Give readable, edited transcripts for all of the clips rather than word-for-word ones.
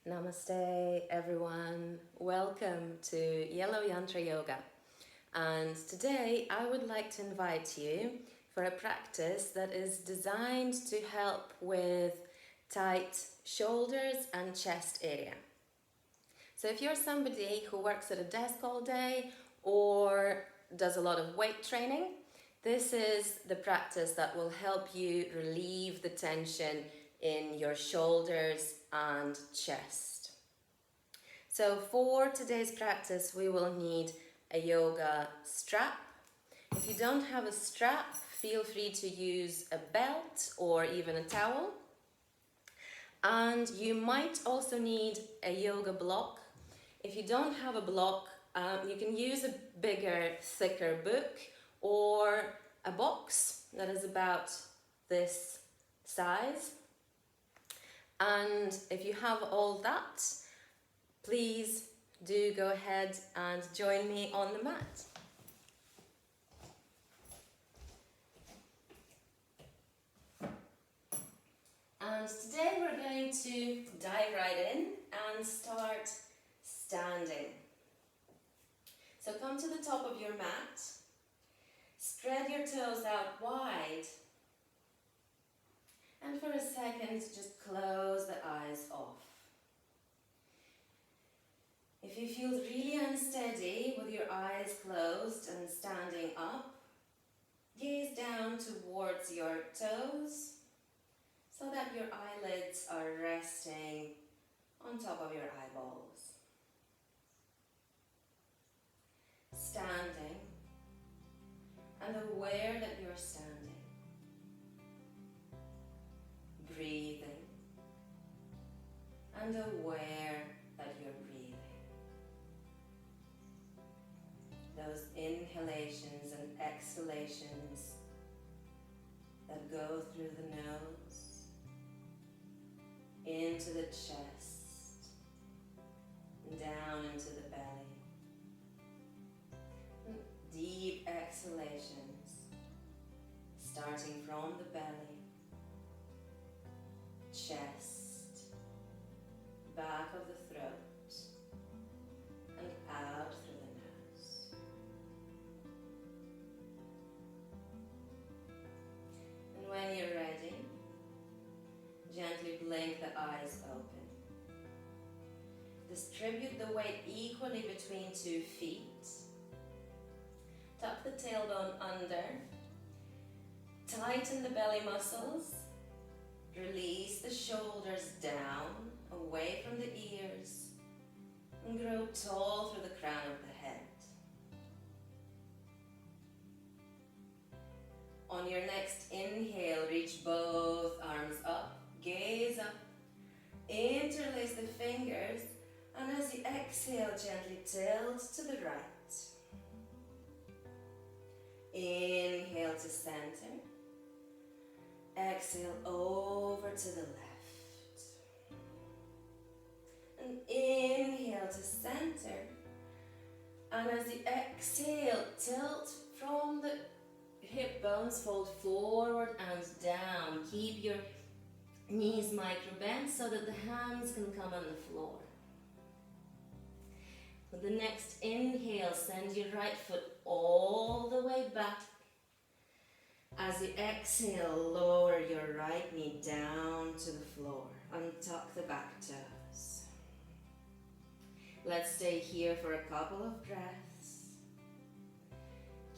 Namaste everyone, welcome to Yellow Yantra Yoga, and today I would like to invite you for a practice that is designed to help with tight shoulders and chest area. So if you're somebody who works at a desk all day or does a lot of weight training, this is the practice that will help you relieve the tension in your shoulders and chest. So for today's practice, we will need a yoga strap. If you don't have a strap, feel free to use a belt or even a towel. And you might also need a yoga block. If you don't have a block, you can use a bigger, thicker book or a box that is about this size. And if you have all that, please do go ahead and join me on the mat. And today we're going to dive right in and start standing. So come to the top of your mat, spread your toes out wide, and for a second just close the eyes off. If you feel really unsteady with your eyes closed and standing up, gaze down towards your toes so that your eyelids are resting on top of your eyeballs. Standing and aware that you're standing. Breathing and aware that you're breathing. Those inhalations and exhalations that go through the nose, into the chest, down into the belly. Deep exhalations, starting from the belly, chest, back of the throat, and out through the nose. And when you're ready, gently blink the eyes open. Distribute the weight equally between 2 feet. Tuck the tailbone under. Tighten the belly muscles. Release the shoulders down, away from the ears, and grow tall through the crown of the head. On your next inhale, reach both arms up, gaze up, interlace the fingers, and as you exhale, gently tilt to the right. Inhale to center. Exhale over to the left. And inhale to center. And as you exhale, tilt from the hip bones, fold forward and down. Keep your knees micro bent so that the hands can come on the floor. With the next inhale, send your right foot all the way back. As you exhale, lower your right knee down to the floor. Untuck the back toes. Let's stay here for a couple of breaths.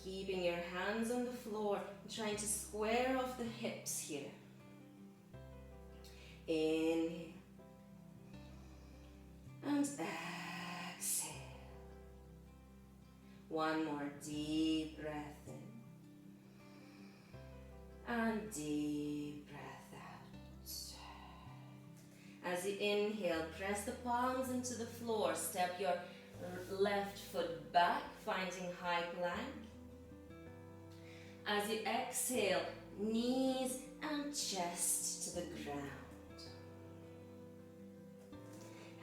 Keeping your hands on the floor, trying to square off the hips here. Inhale. And exhale. One more deep breath in. And deep breath out. As you inhale, press the palms into the floor. Step your left foot back, finding high plank. As you exhale, knees and chest to the ground.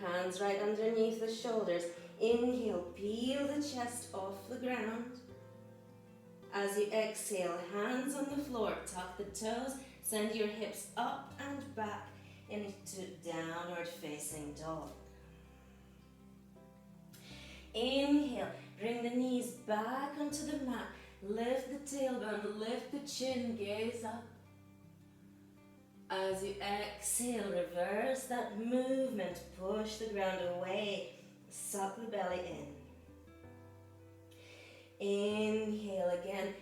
Hands right underneath the shoulders. Inhale, peel the chest off the ground. As you exhale, hands on the floor, tuck the toes, send your hips up and back into downward facing dog. Inhale, bring the knees back onto the mat. Lift the tailbone, lift the chin, gaze up. As you exhale, reverse that movement. Push the ground away. Suck the belly in. Inhale again.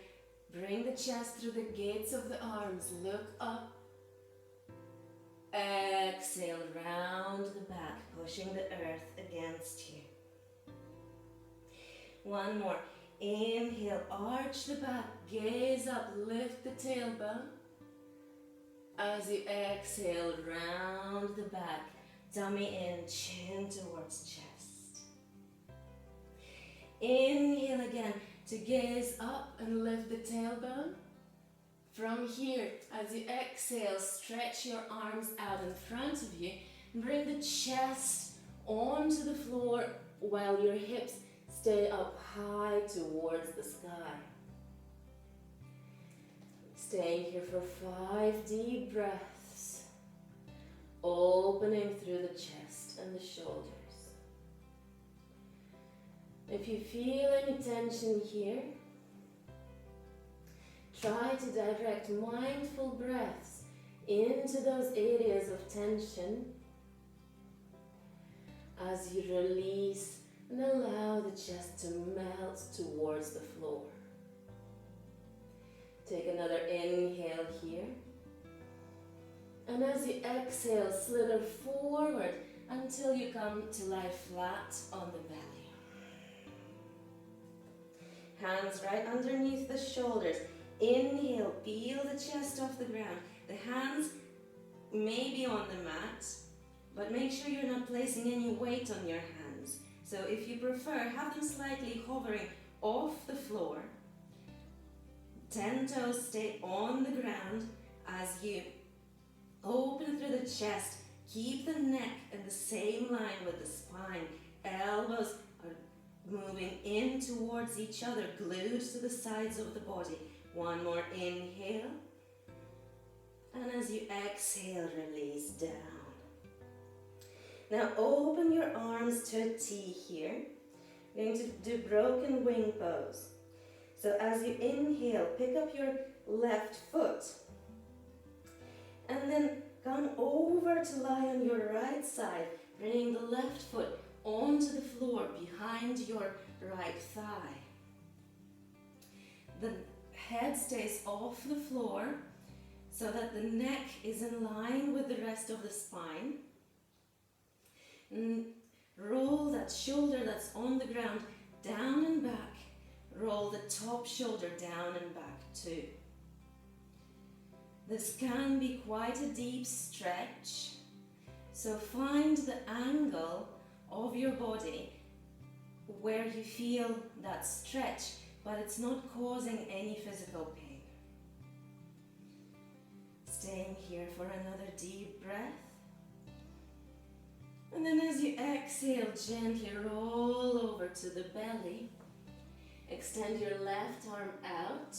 Bring the chest through the gates of the arms. Look up. Exhale, round the back, pushing the earth against you. One more. Inhale, arch the back, gaze up, lift the tailbone. As you exhale, round the back, tummy in, chin towards chest. Inhale again to gaze up and lift the tailbone. From here, as you exhale, stretch your arms out in front of you. Bring the chest onto the floor while your hips stay up high towards the sky. Staying here for 5 deep breaths, opening through the chest and the shoulders. If you feel any tension here, try to direct mindful breaths into those areas of tension as you release and allow the chest to melt towards the floor. Take another inhale here. And as you exhale, slither forward until you come to lie flat on the belly. Hands right underneath the shoulders. Inhale, peel the chest off the ground. The hands may be on the mat, but make sure you're not placing any weight on your hands. So if you prefer, have them slightly hovering off the floor. 10 toes stay on the ground as you open through the chest. Keep the neck in the same line with the spine. Elbows are moving in towards each other, glued to the sides of the body. One more inhale. And as you exhale, release down. Now open your arms to a T here. We're going to do broken wing pose. So as you inhale, pick up your left foot. And then come over to lie on your right side, bringing the left foot onto the floor behind your right thigh. The head stays off the floor so that the neck is in line with the rest of the spine. And roll that shoulder that's on the ground down and back. Roll the top shoulder down and back too. This can be quite a deep stretch, so find the angle of your body where you feel that stretch, but it's not causing any physical pain. Staying here for another deep breath. And then as you exhale, gently roll over to the belly. Extend your left arm out.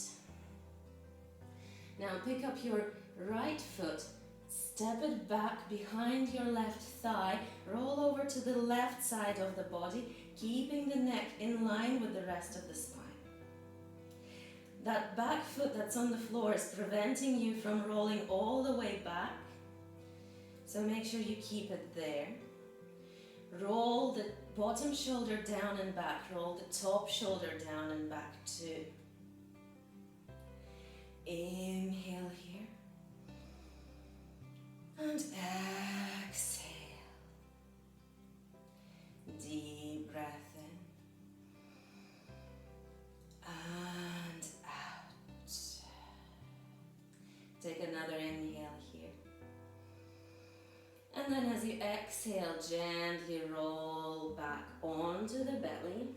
Now pick up your right foot, step it back behind your left thigh, roll over to the left side of the body, keeping the neck in line with the rest of the spine. That back foot that's on the floor is preventing you from rolling all the way back, so make sure you keep it there. Roll the bottom shoulder down and back, roll the top shoulder down and back too. Inhale here and exhale. Deep breath in and out. Take another inhale here. And then as you exhale, gently roll back onto the belly.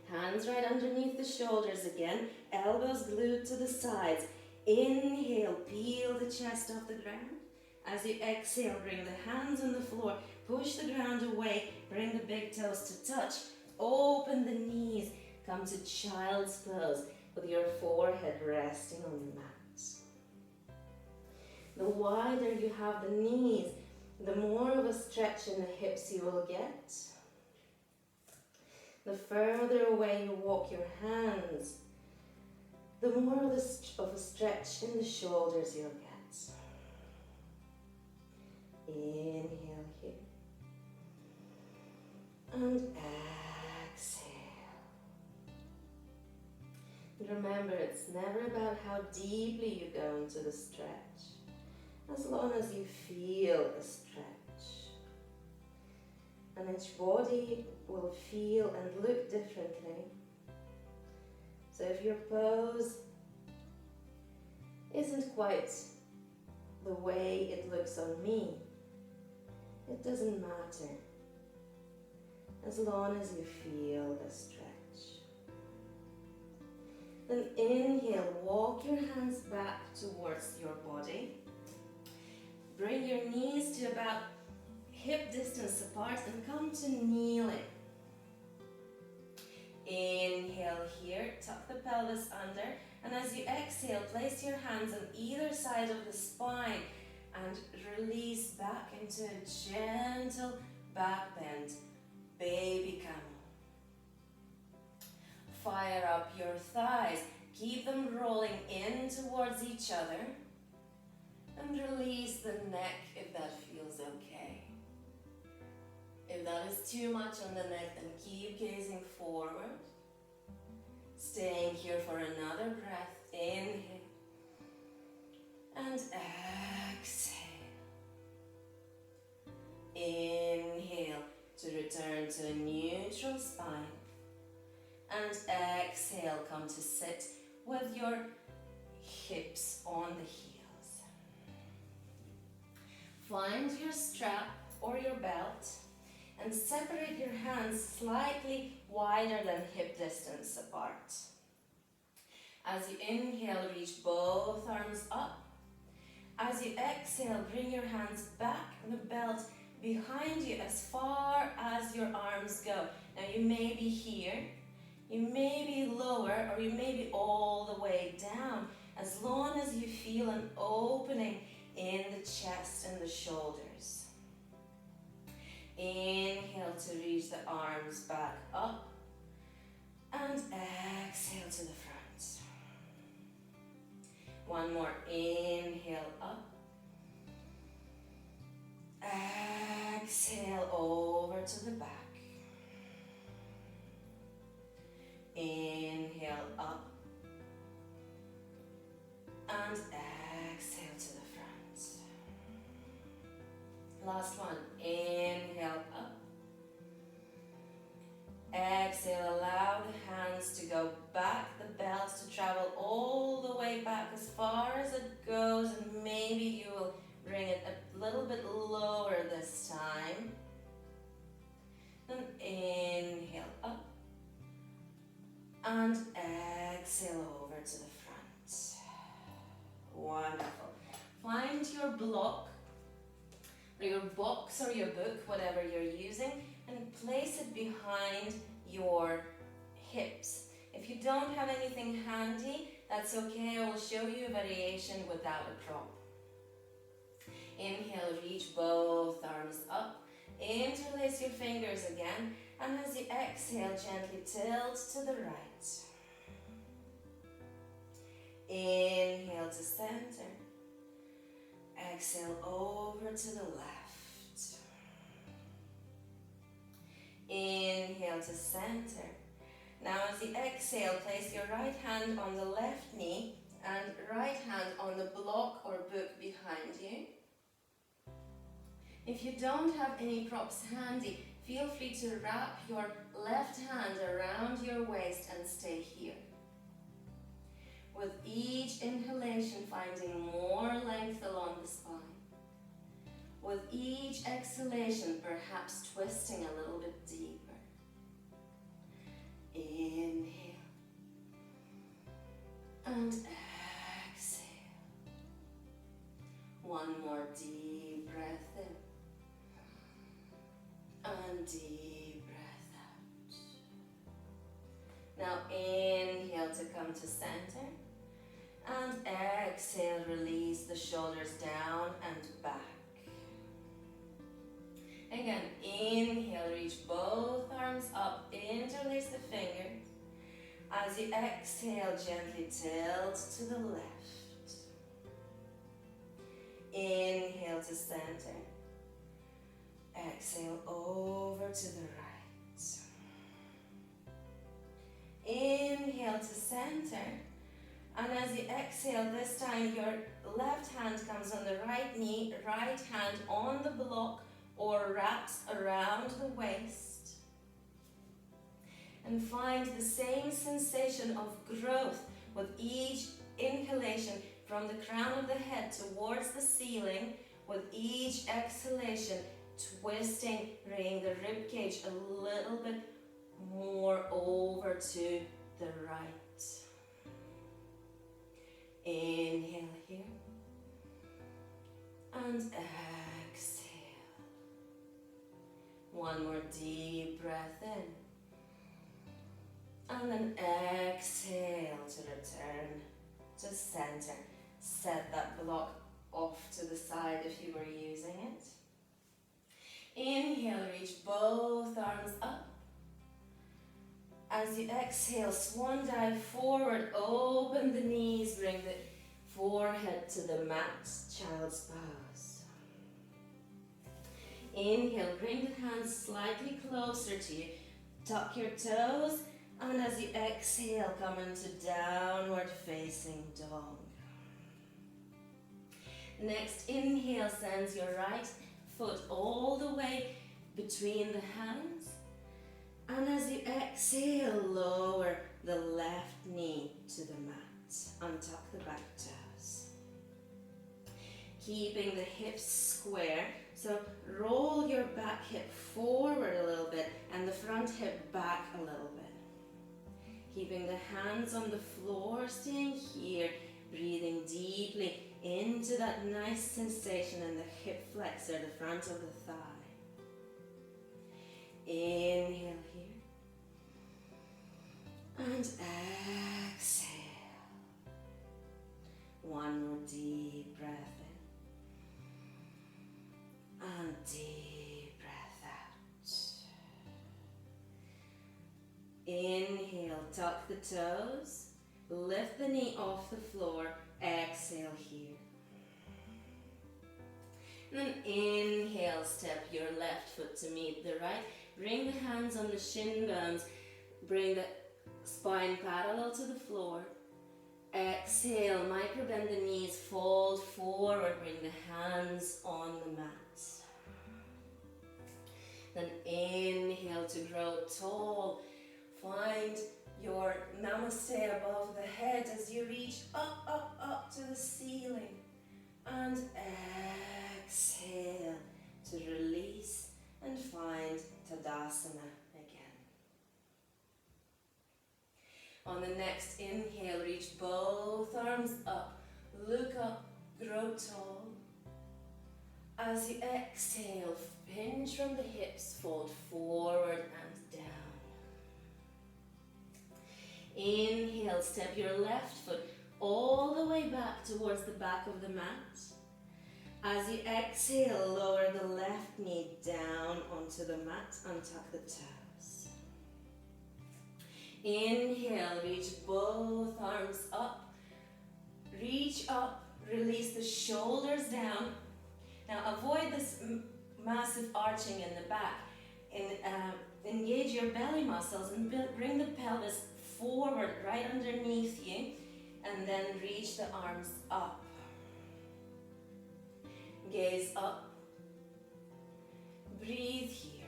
Hands right underneath the shoulders again, elbows glued to the sides. Inhale, peel the chest off the ground. As you exhale, bring the hands on the floor, push the ground away, bring the big toes to touch, open the knees, come to child's pose with your forehead resting on the mat. The wider you have the knees, The more of a stretch in the hips you will get, the further away you walk your hands, the more of a stretch in the shoulders you'll get. Inhale here. And exhale. And remember, it's never about how deeply you go into the stretch, as long as you feel a stretch. And each body will feel and look differently. So if your pose isn't quite the way it looks on me, it doesn't matter, as long as you feel a stretch. Then inhale, walk your hands back towards your body. Bring your knees to about hip distance apart and come to kneeling. Inhale here, tuck the pelvis under, and as you exhale, place your hands on either side of the spine and release back into a gentle back bend, baby camel. Fire up your thighs, keep them rolling in towards each other, and release the neck if that feels okay. If that is too much on the neck, then keep gazing forward. Staying here for another breath. Inhale and exhale. Inhale to return to a neutral spine. And exhale, come to sit with your hips on the heels. Find your strap or your belt and separate your hands slightly wider than hip distance apart. As you inhale, reach both arms up. As you exhale, bring your hands back and the belt behind you as far as your arms go. Now you may be here, you may be lower, or you may be all the way down, as long as you feel an opening in the chest and the shoulders. Inhale to reach the arms back up and exhale to the front. One more, inhale up. Exhale over to the back. Inhale up and exhale to the front. Last one, inhale up. Exhale, allow the hands to go back, the belt to travel all the way back as far as it goes, and maybe you will bring it a little bit lower this time. Then inhale up and exhale over to the front. Wonderful. Find your block, or your box or your book, whatever you're using, and place it behind your hips. If you don't have anything handy, that's okay. I will show you a variation without a prop. Inhale, reach both arms up. Interlace your fingers again, and as you exhale, gently tilt to the right. Inhale to center. Exhale over to the left. Inhale to center. Now as you exhale, place your right hand on the left knee and right hand on the block or book behind you. If you don't have any props handy, feel free to wrap your left hand around your waist and stay here. With each inhalation, finding more length along the spine. With each exhalation, perhaps twisting a little bit deeper. Inhale and exhale. One more deep breath in and deep breath out. Now inhale to come to center and exhale, release the shoulders down and back. Again, inhale, reach both arms up, interlace the fingers. As you exhale, gently tilt to the left. Inhale to center. Exhale over to the right. Inhale to center. And as you exhale, this time your left hand comes on the right knee, right hand on the block or wraps around the waist. And find the same sensation of growth with each inhalation from the crown of the head towards the ceiling, with each exhalation twisting, bringing the rib cage a little bit more over to the right. Inhale here and exhale. One more deep breath in. And then exhale to return to center. Set that block off to the side if you were using it. Inhale, reach both arms up. As you exhale, swan dive forward, open the knees, bring the forehead to the mat, child's pose. Inhale, bring the hands slightly closer to you, tuck your toes, and as you exhale, come into downward facing dog. Next, inhale sends your right foot all the way between the hands. And as you exhale, lower the left knee to the mat. Untuck the back toes. Keeping the hips square. So roll your back hip forward a little bit and the front hip back a little bit. Keeping the hands on the floor, staying here, breathing deeply into that nice sensation in the hip flexor, the front of the thigh. Inhale here. And exhale. One more deep breath in. And deep breath out. Inhale, tuck the toes. Lift the knee off the floor. Exhale here. And then inhale, step your left foot to meet the right. Bring the hands on the shin bones. Bring the spine parallel to the floor. Exhale, micro bend the knees, fold forward, bring the hands on the mat. Then inhale to grow tall. Find your Namaste above the head as you reach up, up, up to the ceiling. And exhale to release and find Tadasana again. On the next inhale, reach both arms up, look up, grow tall. As you exhale, hinge from the hips, fold forward and down. Inhale, step your left foot all the way back towards the back of the mat. As you exhale, lower the left knee down onto the mat, untuck the toes. Inhale, reach both arms up. Reach up, release the shoulders down. Now avoid this massive arching in the back. Engage your belly muscles and bring the pelvis forward right underneath you, and then reach the arms up. Gaze up. Breathe here.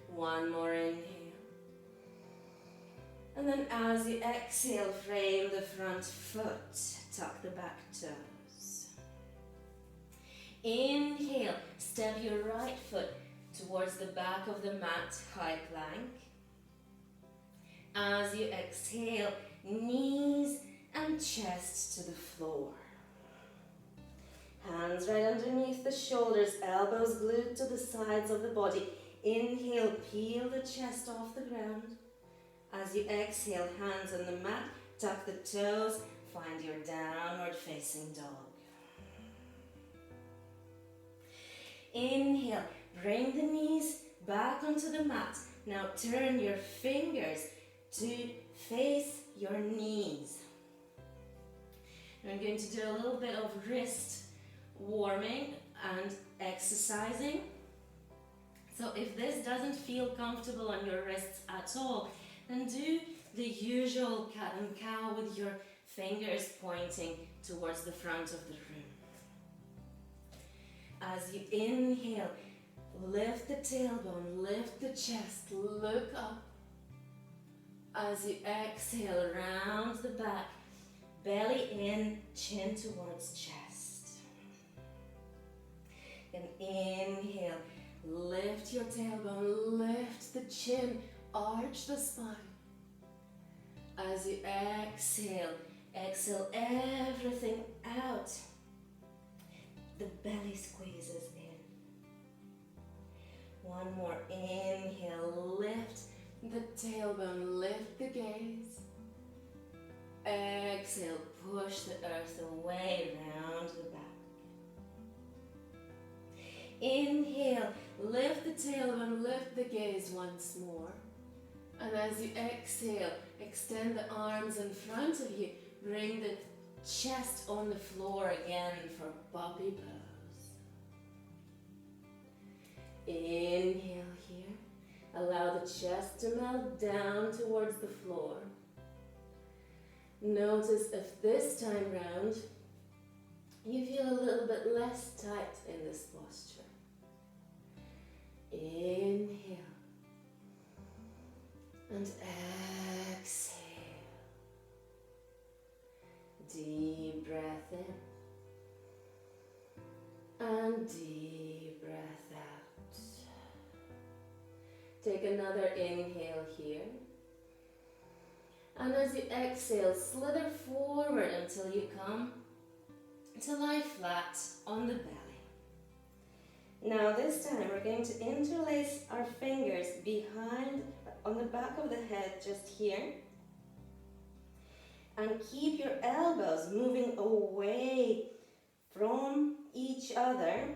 One more inhale. And then as you exhale, frame the front foot, tuck the back toes. Inhale, step your right foot towards the back of the mat, high plank. As you exhale, knees and chest to the floor. Hands right underneath the shoulders, elbows glued to the sides of the body. Inhale, peel the chest off the ground. As you exhale, hands on the mat, tuck the toes, find your downward facing dog. inhale, bring the knees back onto the mat. Now turn your fingers to face your knees. I'm going to do a little bit of wrist warming and exercising. So if this doesn't feel comfortable on your wrists at all, then do the usual cat and cow with your fingers pointing towards the front of the room. As you inhale, lift the tailbone, lift the chest, look up. As you exhale, round the back, belly in, chin towards chest. Then inhale, lift your tailbone, lift the chin, arch the spine. As you exhale, exhale everything out. The belly squeezes in. One more inhale, lift the tailbone, lift the gaze. Exhale, push the earth away, round the back. Inhale, lift the tailbone, lift the gaze once more. And as you exhale, extend the arms in front of you. Bring the chest on the floor again for puppy pose. Inhale here. Allow the chest to melt down towards the floor. Notice if this time round you feel a little bit less tight in this posture. Inhale and exhale. Deep breath in and deep breath out. Take another inhale here. And as you exhale, slither forward until you come to lie flat on the belly. Now this time we're going to interlace our fingers behind, on the back of the head, just here. And keep your elbows moving away from each other.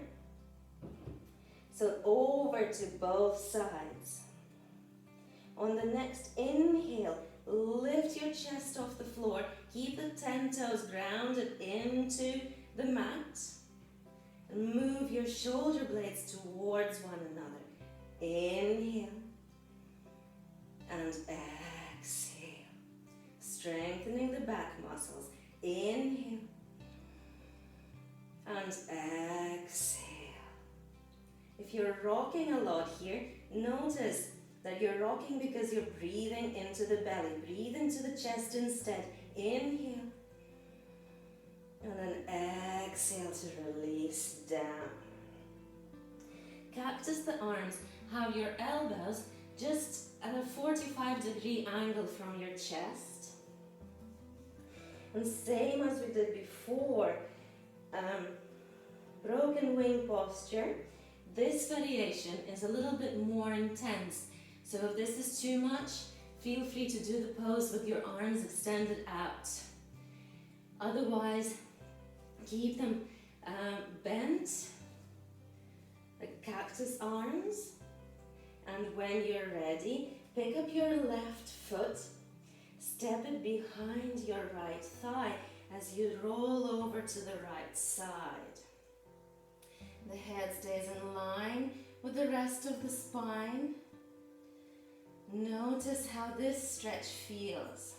So over to both sides. On the next inhale, lift your chest off the floor. Keep the 10 toes grounded into the mat. And move your shoulder blades towards one another. Inhale and exhale. Strengthening the back muscles. Inhale and exhale. If you're rocking a lot here, notice that you're rocking because you're breathing into the belly. Breathe into the chest instead. Inhale. And then exhale to release down. Cactus the arms. Have your elbows just at a 45-degree angle from your chest. And same as we did before, broken wing posture. This variation is a little bit more intense. So if this is too much, feel free to do the pose with your arms extended out. Otherwise, keep them bent, like cactus arms. And when you're ready, pick up your left foot, step it behind your right thigh as you roll over to the right side. The head stays in line with the rest of the spine. Notice how this stretch feels.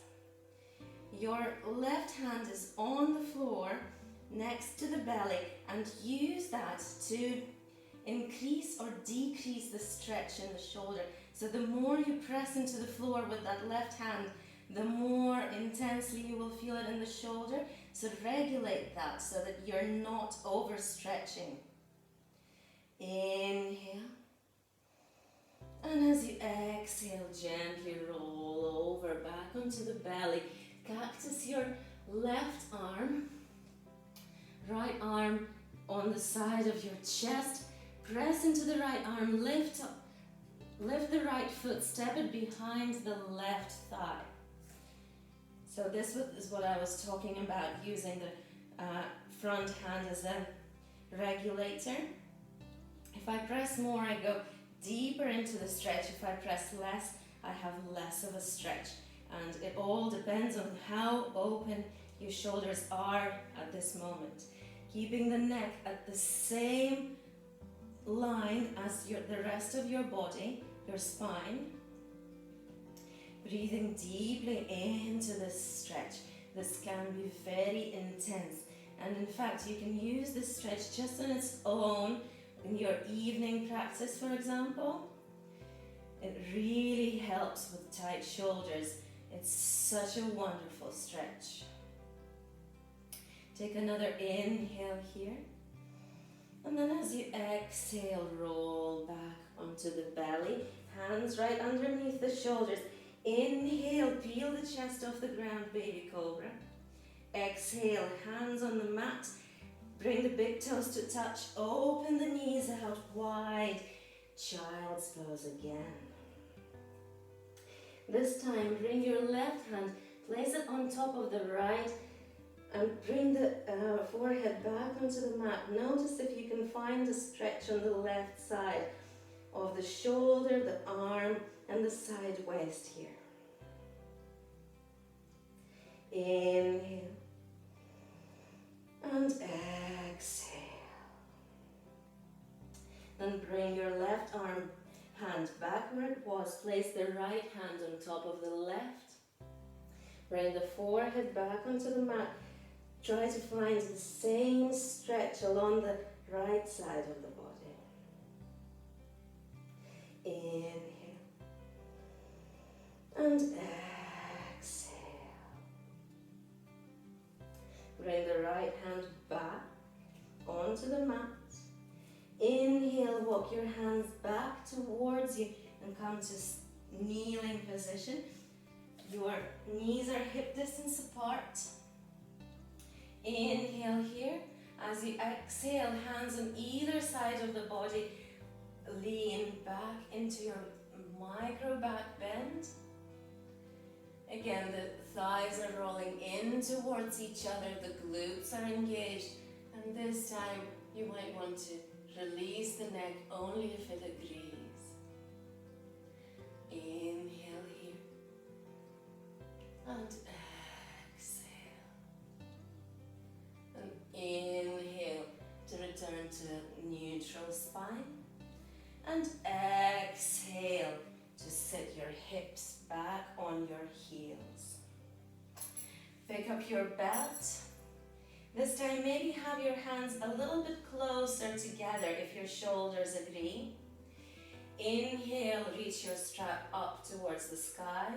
Your left hand is on the floor next to the belly, and use that to increase or decrease the stretch in the shoulder. So the more you press into the floor with that left hand, the more intensely you will feel it in the shoulder. So regulate that so that you're not overstretching. Inhale. And as you exhale, gently roll over back onto the belly. Cactus your left arm, right arm on the side of your chest. Press into the right arm, lift up, lift the right foot, step it behind the left thigh. So this is what I was talking about, using the front hand as a regulator. If If I press more, I go deeper into the stretch. If I press less, I have less of a stretch. And it all depends on how open your shoulders are at this moment. Keeping the neck at the same line as the rest of your body, your spine. Breathing deeply into this stretch. This can be very intense. And in fact, you can use this stretch just on its own in your evening practice, for example. It really helps with tight shoulders. It's such a wonderful stretch. Take another inhale here. And then as you exhale, roll back onto the belly. Hands right underneath the shoulders. Inhale, peel the chest off the ground, baby cobra. Exhale, hands on the mat. Bring the big toes to touch. Open the knees out wide. Child's pose again. This time, bring your left hand, place it on top of the right, and bring the forehead back onto the mat. Notice if you can find a stretch on the left side of the shoulder, the arm, and the side waist here. Inhale. And exhale. Then bring your left arm hand back where it was. Place the right hand on top of the left. Bring the forehead back onto the mat. Try to find the same stretch along the right side of the body. Inhale. And exhale. Bring the right hand back onto the mat. Inhale, walk your hands back towards you and come to kneeling position. Your knees are hip distance apart. Inhale here. As you exhale, hands on either side of the body. Lean back into your micro back bend. Again, the thighs are rolling in towards each other. The glutes are engaged. And this time, you might want to release the neck only if it agrees. Inhale here. And exhale. And inhale to return to neutral spine. And exhale to sit your hips back on your heels. Pick up your belt. This time maybe have your hands a little bit closer together if your shoulders agree. Inhale, reach your strap up towards the sky.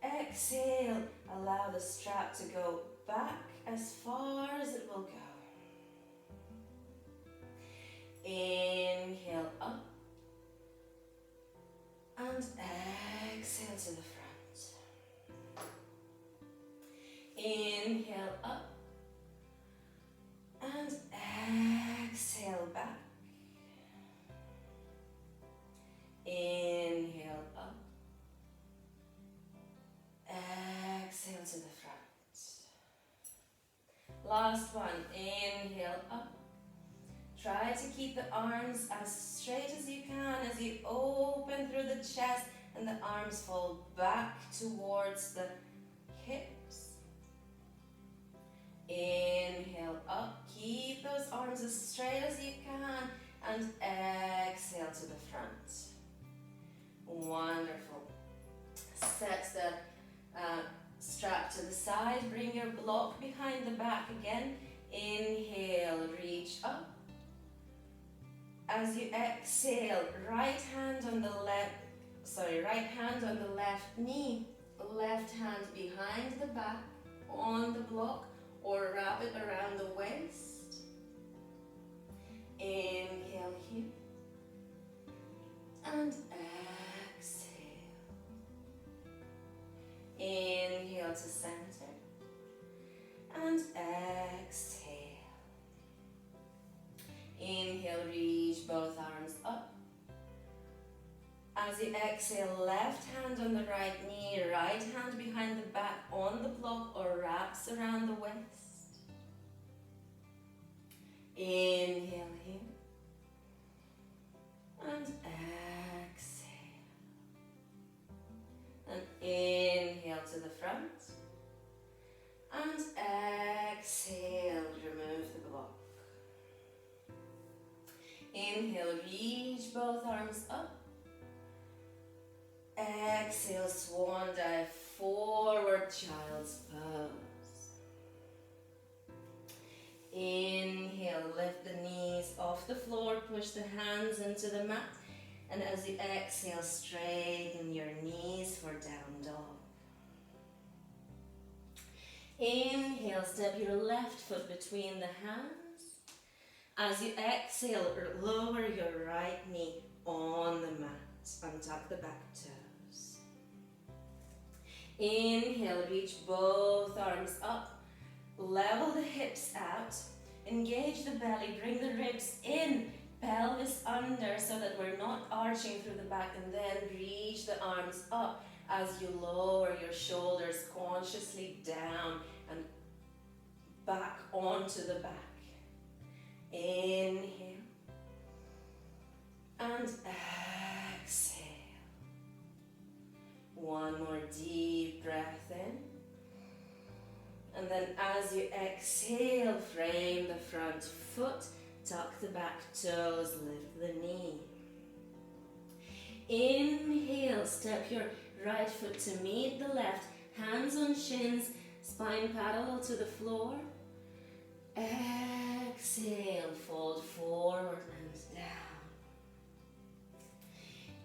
Exhale, allow the strap to go back as far as it will go. Inhale up. And exhale to the front. Inhale up. And exhale back. Inhale up. Exhale to the front. Last one. Inhale up. Try to keep the arms as straight as you can as you open through the chest and the arms fall back towards the hips. Inhale up. Keep those arms as straight as you can and exhale to the front. Wonderful. Set the strap to the side. Bring your block behind the back again. Inhale, reach up. As you exhale, right hand on the left knee, left hand behind the back on the block or wrap it around the waist. Inhale here and exhale. Inhale to center and exhale. Inhale, reach both arms up. As you exhale, left hand on the right knee, right hand behind the back on the block or wraps around the waist. Inhale here. Inhale, reach both arms up. Exhale, swan dive, forward child's pose. Inhale, lift the knees off the floor, push the hands into the mat. And as you exhale, straighten your knees for down dog. Inhale, step your left foot between the hands. As you exhale, lower your right knee on the mat. Untuck the back toes. Inhale, reach both arms up. Level the hips out. Engage the belly, bring the ribs in. Pelvis under so that we're not arching through the back, and then reach the arms up as you lower your shoulders consciously down and back onto the back. Inhale and exhale. One more deep breath in. And then as you exhale, frame the front foot. Tuck the back toes, lift the knee. Inhale, step your right foot to meet the left, hands on shins, spine parallel to the floor. Exhale, fold forward and down.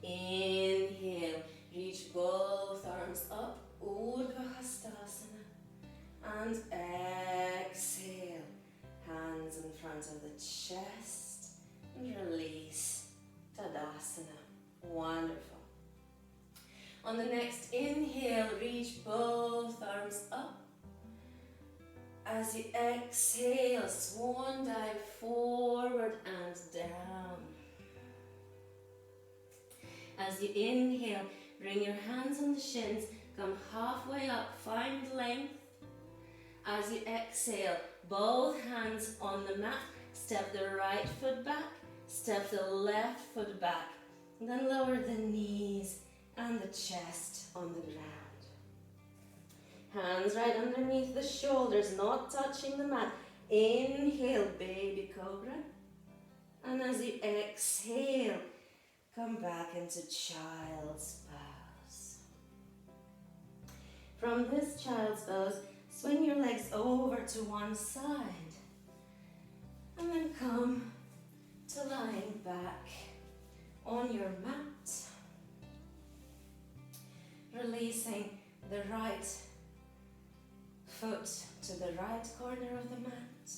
Inhale, reach both arms up, Urdhva Hastasana. And exhale. Hands in front of the chest and release, Tadasana. Wonderful. On the next inhale, reach both arms up. As you exhale, swan dive forward and down. As you inhale, bring your hands on the shins, come halfway up, find length. As you exhale, both hands on the mat, step the right foot back, step the left foot back, and then lower the knees and the chest on the ground. Hands right underneath the shoulders, not touching the mat. Inhale, baby cobra. And as you exhale, come back into child's pose. From this child's pose, swing your legs over to one side and then come to lying back on your mat. Releasing the right foot to the right corner of the mat,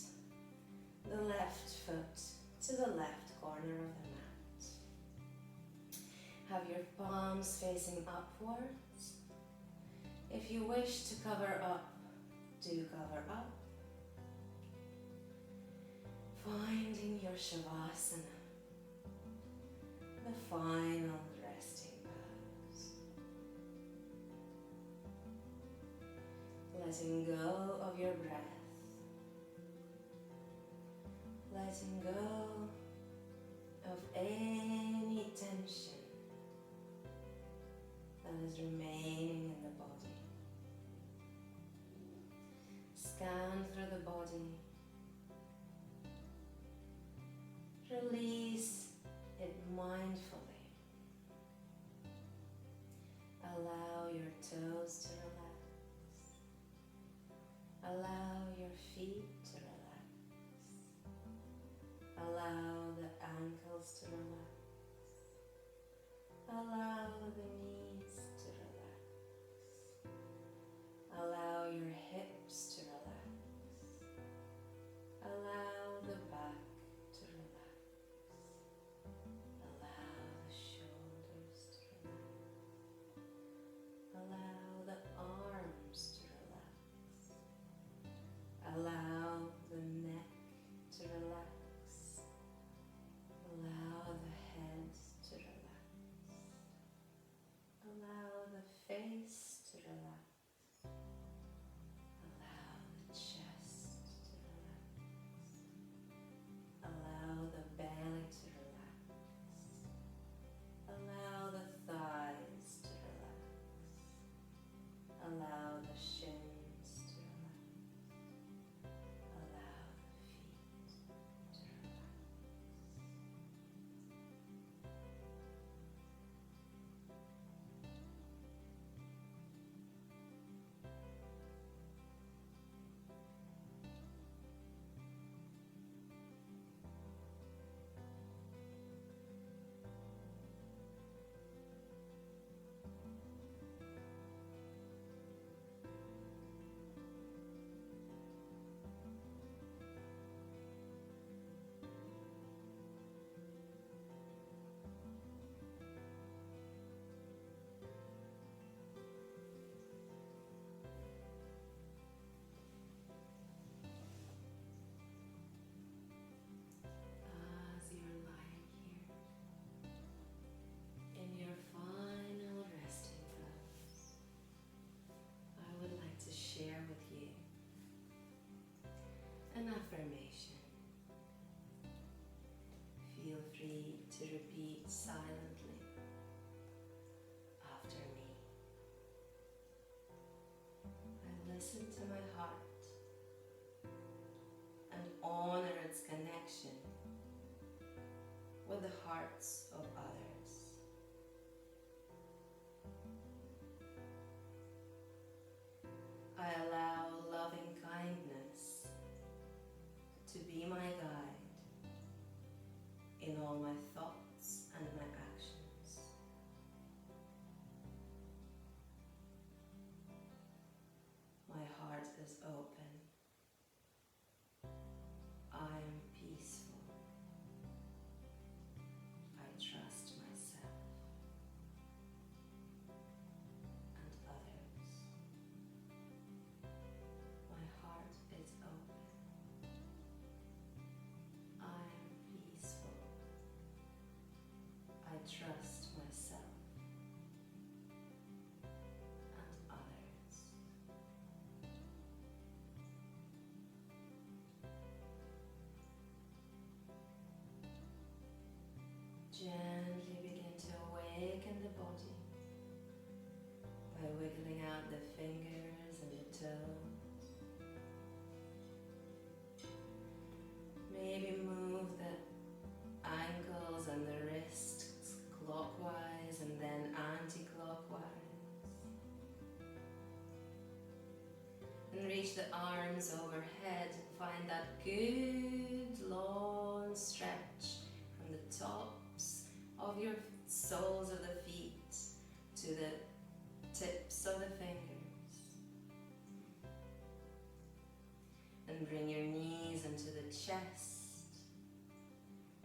the left foot to the left corner of the mat. Have your palms facing upwards. If you wish to cover up, do cover up. Finding your Shavasana, the final resting pose. Letting go of your breath. Letting go of any tension that is remaining in the body. Scan through the body. Release it mindfully. Allow your toes to relax. Allow your feet to relax. Allow the ankles to relax. Allow the knees to relax. repeat silently after me. I listen to my heart and honor its connection with the hearts of others. I allow loving kindness to be my guide in all my thoughts and my actions. My heart is open. I am peaceful. I trust myself and others. My heart is open. I am peaceful. I trust myself and others. Gently begin to awaken the body by wiggling out the fingers and the toes. Maybe move the ankles and the wrists clockwise and then anti-clockwise. And reach the arms overhead and find that good long stretch from the tops of your soles of the feet to the tips of the fingers. And bring your knees into the chest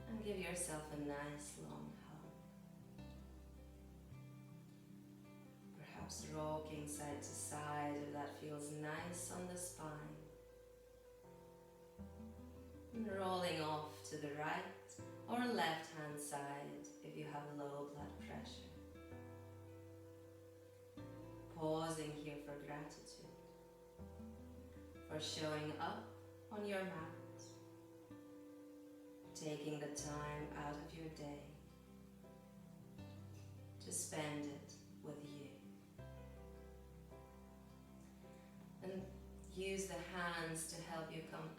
and give yourself a nice long hug. Perhaps rocking side to side if that feels nice on the spine. And rolling off to the right or left hand side if you have low blood pressure. Pausing here for gratitude, for showing up on your mat, taking the time out of your day to spend it with you. And use the hands to help you come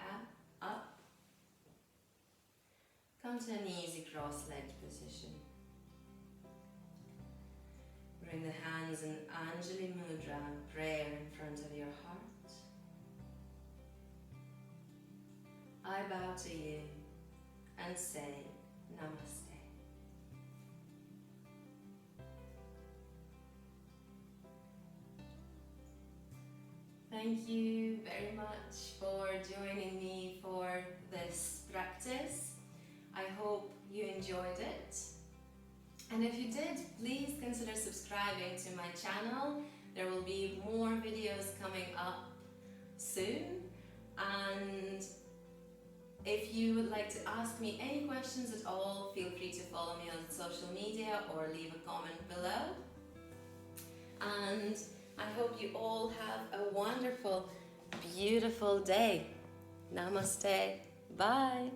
up. Come to an easy cross-legged position. Bring the hands in Anjali Mudra, prayer in front of your heart. I bow to you and say Namaste. Thank you very much for joining me for this practice. I hope you enjoyed it. And if you did, please consider subscribing to my channel. There will be more videos coming up soon. And if you would like to ask me any questions at all, feel free to follow me on social media or leave a comment below. And I hope you all have a wonderful, beautiful day. Namaste. Bye.